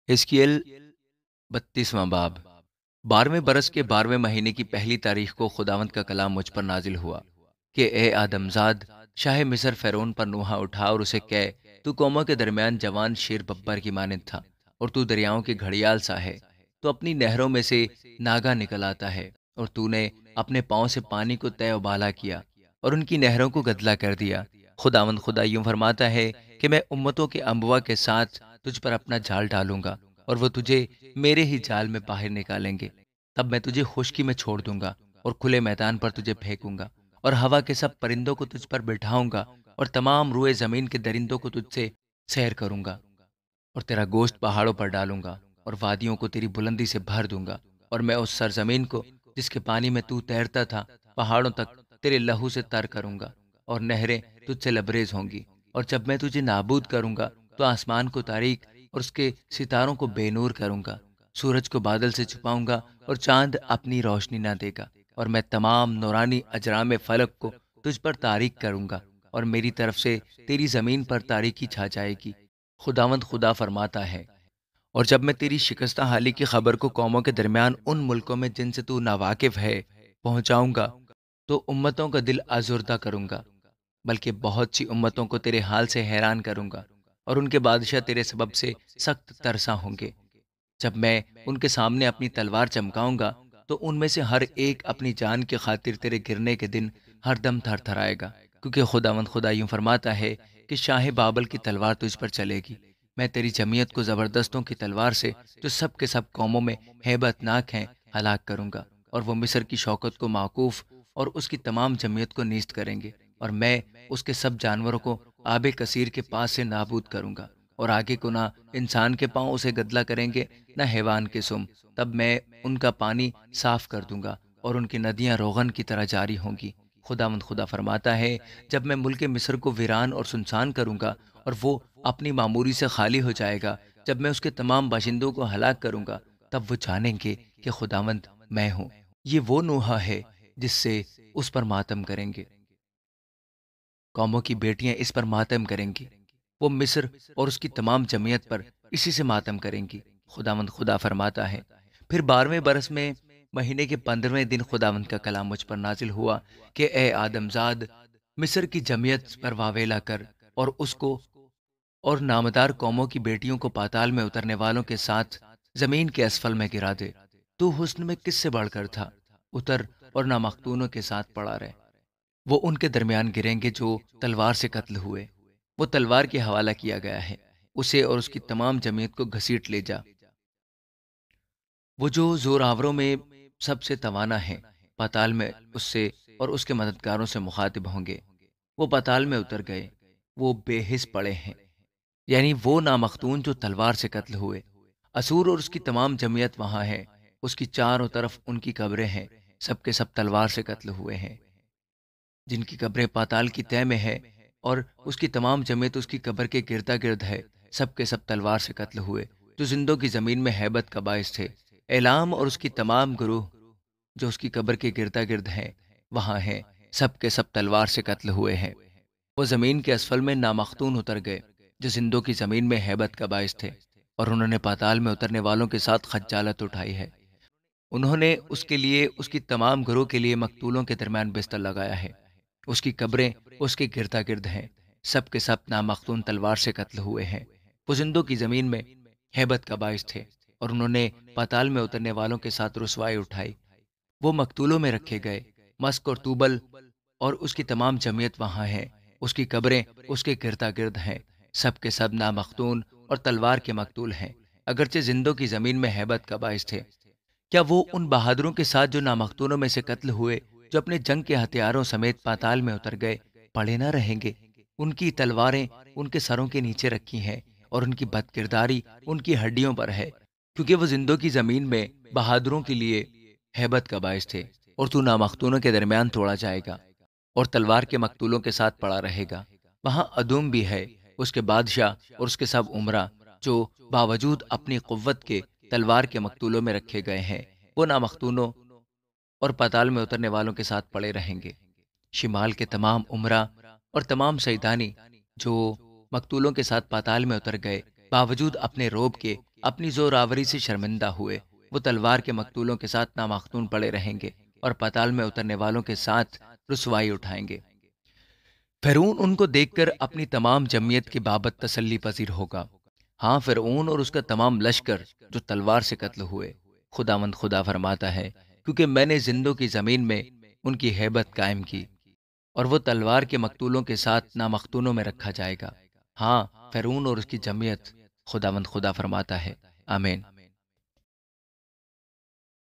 حزقیل 32واں باب۔ 12ویں برس کے 12ویں مہینے کی پہلی تاریخ کو خداوند کا کلام مجھ پر نازل ہوا کہ اے آدم زاد، شاہ مصر فرعون پر نوحہ اٹھا اور اسے کہے، تو قوموں کے درمیان جوان شیر ببر کی مانند تھا، اور تو دریاؤں کی گھڑیال سا ہے، تو اپنی نہروں میں سے ناگا نکل آتا ہے، اور تو نے اپنے پاؤں سے پانی کو طے و بالا کیا اور ان کی نہروں کو گدلا کر دیا۔ خداوند خدا یوں فرماتا ہے کہ میں امتوں کے انبوا کے ساتھ تجھ پر اپنا جال ڈالوں گا، اور وہ تجھے میرے ہی جال میں باہر نکالیں گے۔ تب میں تجھے خشکی میں چھوڑ دوں گا اور کھلے میدان پر تجھے پھینکوں گا، اور ہوا کے سب پرندوں کو تجھ پر بٹھاؤں گا، اور تمام روئے زمین کے درندوں کو تجھ سے سیر کروں گا، اور تیرا گوشت پہاڑوں پر ڈالوں گا، اور وادیوں کو تیری بلندی سے بھر دوں گا، اور میں اس سرزمین کو جس کے پانی میں تو تیرتا تھا پہاڑوں تک تیرے لہو سے تر کروں گا، اور نہریں تجھ سے لبریز ہوں گی۔ اور جب میں تجھے نابود کروں گا تو آسمان کو تاریک اور اس کے ستاروں کو بے نور کروں گا، سورج کو بادل سے چھپاؤں گا اور چاند اپنی روشنی نہ دے گا، اور میں تمام نورانی اجرام فلک کو تجھ پر تاریک کروں گا، اور میری طرف سے تیری زمین پر تاریکی چھا جائے گی۔ خداوند خدا فرماتا ہے، اور جب میں تیری شکستہ حالی کی خبر کو قوموں کے درمیان ان ملکوں میں جن سے تو ناواقف ہے پہنچاؤں گا، تو امتوں کا دل آزردہ کروں گا، بلکہ بہت سی امتوں کو تیرے حال سے حیران کروں گا، اور ان کے بادشاہ تیرے سبب سے سخت ترساں ہوں گے۔ جب میں ان کے سامنے اپنی تلوار چمکاؤں گا تو ان میں سے ہر ایک اپنی جان کی خاطر تیرے گرنے کے دن ہر دم تھر تھر آئے گا، کیونکہ خداوند خدا یوں فرماتا ہے کہ شاہ بابل کی تلوار تجھ پر چلے گی۔ میں تیری جمعیت کو زبردستوں کی تلوار سے، جو سب کے سب قوموں میں ہیبت ناک ہیں، ہلاک کروں گا، اور وہ مصر کی شوکت کو موقوف اور اس کی تمام جمعیت کو نیست کریں گے، اور میں اس کے سب جانوروں کو آب کثیر کے پاس سے نابود کروں گا، اور آگے کو نہ انسان کے پاؤں اسے گدلا کریں گے نہ حیوان کے سم۔ تب میں ان کا پانی صاف کر دوں گا اور ان کی ندیاں روغن کی طرح جاری ہوں گی۔ خداوند خدا فرماتا ہے، جب میں ملک مصر کو ویران اور سنسان کروں گا اور وہ اپنی معموری سے خالی ہو جائے گا، جب میں اس کے تمام باشندوں کو ہلاک کروں گا، تب وہ جانیں گے کہ خداوند میں ہوں۔ یہ وہ نوحہ ہے جس سے اس پر ماتم کریں گے، قوموں کی بیٹیاں اس پر ماتم کریں گی، وہ مصر اور اس کی تمام جمعیت پر اسی سے ماتم کریں گی۔ خداوند خدا فرماتا ہے، پھر 12ویں برس میں مہینے کے 15ویں دن خداوند کا کلام مجھ پر نازل ہوا کہ اے آدم زاد، مصر کی جمعیت پر واویلا کر اور اس کو اور نامدار قوموں کی بیٹیوں کو پاتال میں اترنے والوں کے ساتھ زمین کے اسفل میں گرا دے۔ تو حسن میں کس سے بڑھ کر تھا، اتر اور نامختونوں کے ساتھ پڑا رہے، وہ ان کے درمیان گریں گے جو تلوار سے قتل ہوئے، وہ تلوار کے حوالہ کیا گیا ہے، اسے اور اس کی تمام جمعیت کو گھسیٹ لے جا۔ وہ جو زور آوروں میں سب سے توانا ہے، پاتال میں اس سے اور اس کے مددگاروں سے مخاطب ہوں گے۔ وہ پاتال میں اتر گئے، وہ بے حس پڑے ہیں، یعنی وہ نامختون جو تلوار سے قتل ہوئے۔ اسور اور اس کی تمام جمعیت وہاں ہے، اس کی چاروں طرف ان کی قبریں ہیں، سب کے سب تلوار سے قتل ہوئے ہیں، جن کی قبریں پاتال کی تہ میں ہے، اور اس کی تمام جمعیت اس کی قبر کے گردا گرد ہے، سب کے سب تلوار سے قتل ہوئے، جو زندوں کی زمین میں ہیبت کا باعث تھے۔ اعلام اور اس کی تمام گروہ جو اس کی قبر کے گردا گرد ہیں وہاں ہیں، سب کے سب تلوار سے قتل ہوئے ہیں۔ وہ زمین کے اسفل میں نامختون اتر گئے، جو زندوں کی زمین میں ہیبت کا باعث تھے، اور انہوں نے پاتال میں اترنے والوں کے ساتھ خجالت اٹھائی ہے۔ انہوں نے اس کے لیے، اس کی تمام گروہ کے لیے مقتولوں کے درمیان بستر لگایا ہے، اس کی قبریں اس کے گردا گرد ہیں، سب کے سب نامختون تلوار سے قتل ہوئے ہیں۔ وہ زندوں کی زمین میں ہیبت کا باعث تھے، اور انہوں نے پاتال میں اترنے والوں کے ساتھ رسوائی اٹھائی۔ وہ مقتولوں میں رکھے گئے، مسک اور توبل اور اس کی تمام جمعیت وہاں ہے، اس کی قبریں اس کے گردا گرد ہیں، سب کے سب نامختون اور تلوار کے مقتول ہیں، اگرچہ زندوں کی زمین میں ہیبت کا باعث تھے۔ کیا وہ ان بہادروں کے ساتھ جو نامختونوں میں سے قتل ہوئے، جو اپنے جنگ کے ہتھیاروں سمیت پاتال میں اتر گئے، پڑے نہ رہیں گے؟ ان کی تلواریں ان کے سروں کے نیچے رکھی ہیں، اور ان کی بد کرداری ان کی ہڈیوں پر ہے، کیونکہ وہ زندوں کی زمین میں بہادروں کے لیے ہیبت کا باعث تھے۔ اور تو نامختونوں کے درمیان توڑا جائے گا اور تلوار کے مقتولوں کے ساتھ پڑا رہے گا۔ وہاں ادوم بھی ہے، اس کے بادشاہ اور اس کے سب عمرہ، جو باوجود اپنی قوت کے تلوار کے مقتولوں میں رکھے گئے ہیں، وہ نامختونوں اور پاتال میں اترنے والوں کے ساتھ پڑے رہیں گے۔ شمال کے تمام عمرہ اور تمام سیدانی جو مقتولوں کے ساتھ پاتال میں اتر گئے، باوجود اپنے روب کے اپنی زور آوری سے شرمندہ ہوئے، وہ تلوار کے مقتولوں کے ساتھ نامختون پڑے رہیں گے اور پتال میں اترنے والوں کے ساتھ رسوائی اٹھائیں گے۔ فرعون ان کو دیکھ کر اپنی تمام جمعیت کی بابت تسلی پذیر ہوگا۔ ہاں، فرعون اور اس کا تمام لشکر جو تلوار سے قتل ہوئے، خداوند خدا فرماتا ہے، کیونکہ میں نے زندوں کی زمین میں ان کی ہیبت قائم کی اور وہ تلوار کے مقتولوں کے ساتھ نامختونوں میں رکھا جائے گا۔ ہاں، فرعون اور اس کی جمعیت، خداوند خدا فرماتا ہے۔ آمین۔